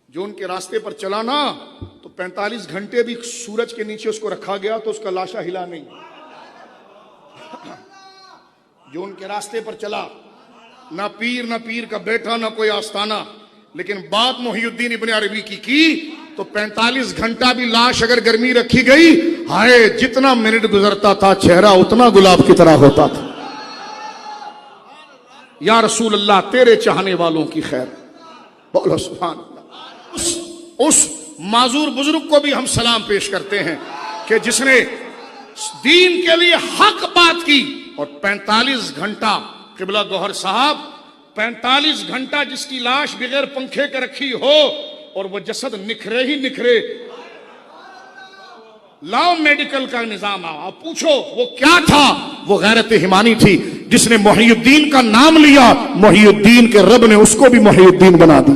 जो उनके रास्ते पर चला ना तो 45 घंटे भी सूरज के नीचे उसको रखा गया तो उसका लाशा हिला नहीं। जो उनके रास्ते पर चला, ना पीर का बेटा, ना कोई आस्ताना, लेकिन बात मोहिउद्दीन इब्ने अरबी की तो 45 घंटा भी लाश अगर गर्मी रखी गई, हाय जितना मिनट गुजरता था चेहरा उतना गुलाब की तरह होता था। या रसूल अल्लाह, तेरे चाहने वालों की खैर। बोलो सुभान अल्लाह। उस माजूर बुजुर्ग को भी हम सलाम पेश करते हैं कि जिसने दीन के लिए हक बात की और 45 घंटा, किबला गौहर साहब 45 घंटा जिसकी लाश बगैर पंखे के रखी हो और वो जसद निखरे ही निखरे। लाओ मेडिकल का निजाम आओ, पूछो वो क्या था। वो गैरत हिमानी थी। जिसने मोहिउद्दीन का नाम लिया, मोहिउद्दीन के रब ने उसको भी मोहिउद्दीन बना दी।